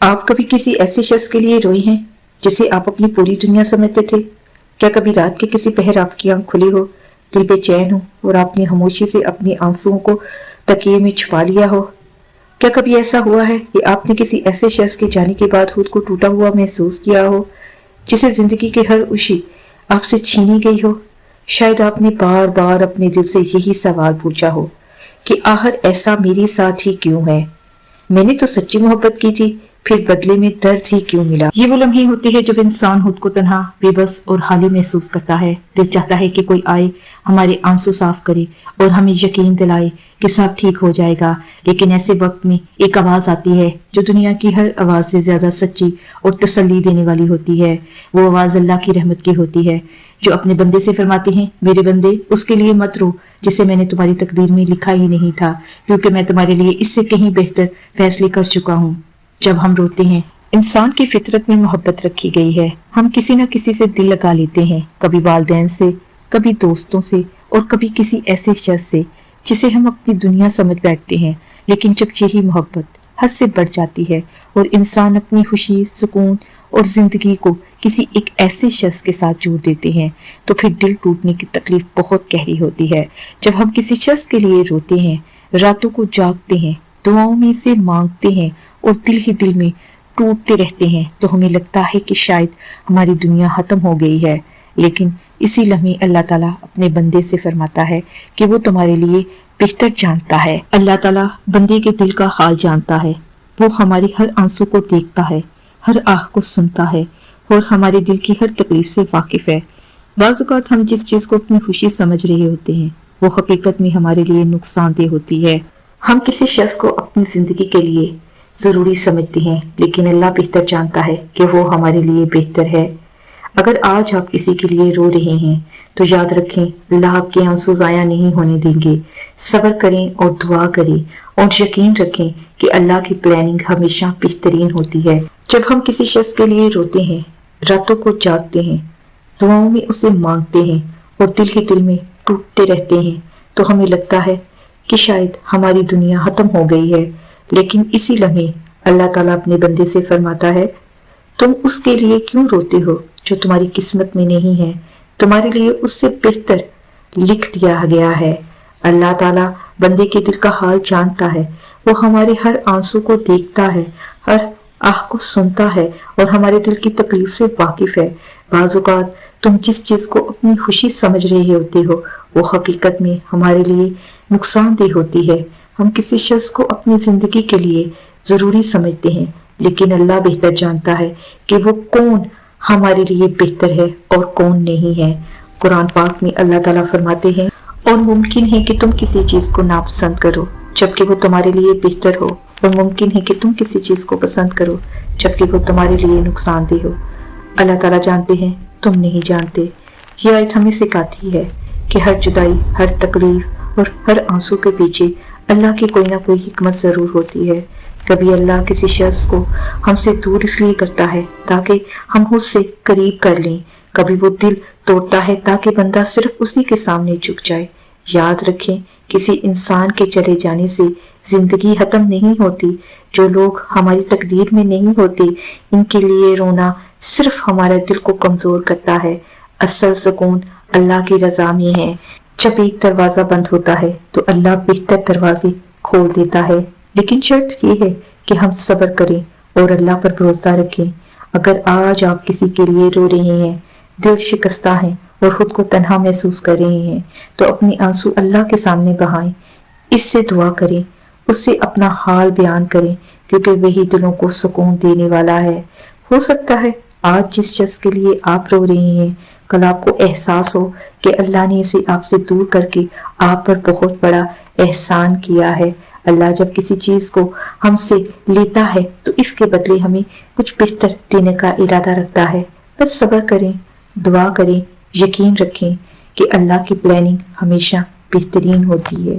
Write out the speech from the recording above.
آپ کبھی کسی ایسے شخص کے لیے روئے ہیں جسے آپ اپنی پوری دنیا سمجھتے تھے؟ کیا کبھی رات کے کسی پہر آپ کی آنکھ کھلی ہو، دل بے چین ہو اور آپ نے خاموشی سے اپنی آنسوؤں کو تکیے میں چھپا لیا ہو؟ کیا کبھی ایسا ہوا ہے کہ آپ نے کسی ایسے شخص کے جانے کے بعد خود کو ٹوٹا ہوا محسوس کیا ہو، جسے زندگی کی ہر خوشی آپ سے چھینی گئی ہو؟ شاید آپ نے بار بار اپنے دل سے یہی سوال پوچھا ہو کہ آخر ایسا میرے ساتھ ہی کیوں ہے؟ میں نے تو سچی محبت کی تھی، پھر بدلے میں درد ہی کیوں ملا؟ یہ وہ لمحے ہوتے ہیں جب انسان خود کو تنہا، بے بس اور خالی محسوس کرتا ہے۔ دل چاہتا ہے کہ کوئی آئے، ہمارے آنسو صاف کرے اور ہمیں یقین دلائے کہ سب ٹھیک ہو جائے گا۔ لیکن ایسے وقت میں ایک آواز آتی ہے جو دنیا کی ہر آواز سے زیادہ سچی اور تسلی دینے والی ہوتی ہے۔ وہ آواز اللہ کی رحمت کی ہوتی ہے، جو اپنے بندے سے فرماتی ہیں، میرے بندے، اس کے لیے مت رو جسے میں نے تمہاری تقدیر میں لکھا ہی نہیں تھا، کیونکہ میں تمہارے لیے اس سے کہیں بہتر فیصلے کر چکا ہوں۔ جب ہم روتے ہیں، انسان کی فطرت میں محبت رکھی گئی ہے۔ ہم کسی نہ کسی سے دل لگا لیتے ہیں، کبھی والدین سے، کبھی دوستوں سے اور کبھی کسی ایسے شخص سے جسے ہم اپنی دنیا سمجھ بیٹھتے ہیں۔ لیکن جب یہی محبت حد سے بڑھ جاتی ہے اور انسان اپنی خوشی، سکون اور زندگی کو کسی ایک ایسے شخص کے ساتھ جوڑ دیتے ہیں، تو پھر دل ٹوٹنے کی تکلیف بہت گہری ہوتی ہے۔ جب ہم کسی شخص کے لیے روتے ہیں، راتوں کو جاگتے ہیں، دعاؤں میں سے مانگتے ہیں اور دل ہی دل میں ٹوٹتے رہتے ہیں، تو ہمیں لگتا ہے کہ شاید ہماری دنیا ختم ہو گئی ہے۔ لیکن اسی لمحے اللہ تعالیٰ اپنے بندے سے فرماتا ہے کہ وہ تمہارے لیے بہتر جانتا ہے۔ اللہ تعالیٰ بندے کے دل کا حال جانتا ہے۔ وہ ہماری ہر آنسو کو دیکھتا ہے، ہر آہ کو سنتا ہے اور ہمارے دل کی ہر تکلیف سے واقف ہے۔ بعض اوقات ہم جس چیز کو اپنی خوشی سمجھ رہے ہوتے ہیں، وہ حقیقت میں ہمارے لیے نقصان دہ ہوتی ہے۔ ہم کسی شخص کو اپنی زندگی کے لیے ضروری سمجھتے ہیں، لیکن اللہ بہتر جانتا ہے کہ وہ ہمارے لیے بہتر ہے۔ اگر آج آپ کسی کے لیے رو رہے ہیں تو یاد رکھیں، اللہ آپ کے آنسو ضائع نہیں ہونے دیں گے۔ صبر کریں اور دعا کریں اور یقین رکھیں کہ اللہ کی پلاننگ ہمیشہ بہترین ہوتی ہے۔ جب ہم کسی شخص کے لیے روتے ہیں، راتوں کو جاگتے ہیں، دعاؤں میں اسے مانگتے ہیں اور دل ہی دل میں ٹوٹتے رہتے ہیں، تو ہمیں لگتا ہے کہ شاید ہماری دنیا ختم ہو گئی ہے۔ لیکن اسی لمحے اللہ تعالیٰ اپنے بندے سے فرماتا ہے، تم اس کے لیے کیوں روتے ہو جو تمہاری قسمت میں نہیں ہے؟ تمہارے لیے اس سے بہتر لکھ دیا گیا ہے۔ اللہ تعالیٰ بندے کے دل کا حال جانتا ہے۔ وہ ہمارے ہر آنسو کو دیکھتا ہے، ہر آہ کو سنتا ہے اور ہمارے دل کی تکلیف سے واقف ہے۔ بعض اوقات تم جس چیز کو اپنی خوشی سمجھ رہے ہوتے ہو، وہ حقیقت میں ہمارے لیے نقصان دہ ہوتی ہے۔ ہم کسی شخص کو اپنی زندگی کے لیے ضروری سمجھتے ہیں، لیکن اللہ بہتر جانتا ہے کہ وہ کون ہمارے لیے بہتر ہے اور کون نہیں ہے۔ قرآن پاک میں اللہ تعالیٰ فرماتے ہیں، اور ممکن ہے کہ تم کسی چیز کو ناپسند کرو جبکہ وہ تمہارے لیے بہتر ہو، اور ممکن ہے کہ تم کسی چیز کو پسند کرو جبکہ وہ تمہارے لیے نقصان دہ ہو۔ اللہ تعالیٰ جانتے ہیں، تم نہیں جانتے۔ یہ آیت ہمیں سکھاتی ہے کہ ہر جدائی، ہر تکلیف اور ہر آنسو کے پیچھے اللہ کی کوئی نہ کوئی حکمت ضرور ہوتی ہے۔ کبھی اللہ کسی شخص کو ہم سے دور اس لیے کرتا ہے تاکہ ہم اس سے قریب کر لیں، کبھی وہ دل توڑتا ہے تاکہ بندہ صرف اسی کے سامنے جھک جائے۔ یاد رکھیں، کسی انسان کے چلے جانے سے زندگی ختم نہیں ہوتی۔ جو لوگ ہماری تقدیر میں نہیں ہوتے، ان کے لیے رونا صرف ہمارا دل کو کمزور کرتا ہے۔ اصل سکون اللہ کی رضا میں ہے۔ جب ایک دروازہ بند ہوتا ہے تو اللہ بہتر دروازے کھول دیتا ہے، لیکن شرط یہ ہے کہ ہم صبر کریں اور اللہ پر بھروسہ رکھیں۔ اگر آج آپ کسی کے لیے رو رہے ہیں، دل شکستہ ہیں اور خود کو تنہا محسوس کر رہے ہیں، تو اپنے آنسو اللہ کے سامنے بہائیں، اس سے دعا کریں، اس سے اپنا حال بیان کریں، کیونکہ وہی دلوں کو سکون دینے والا ہے۔ ہو سکتا ہے آج جس شخص کے لیے آپ رو رہے ہیں، کل آپ کو احساس ہو کہ اللہ نے اسے آپ سے دور کر کے آپ پر بہت بڑا احسان کیا ہے۔ اللہ جب کسی چیز کو ہم سے لیتا ہے تو اس کے بدلے ہمیں کچھ بہتر دینے کا ارادہ رکھتا ہے۔ بس صبر کریں، دعا کریں، یقین رکھیں کہ اللہ کی پلاننگ ہمیشہ بہترین ہوتی ہے۔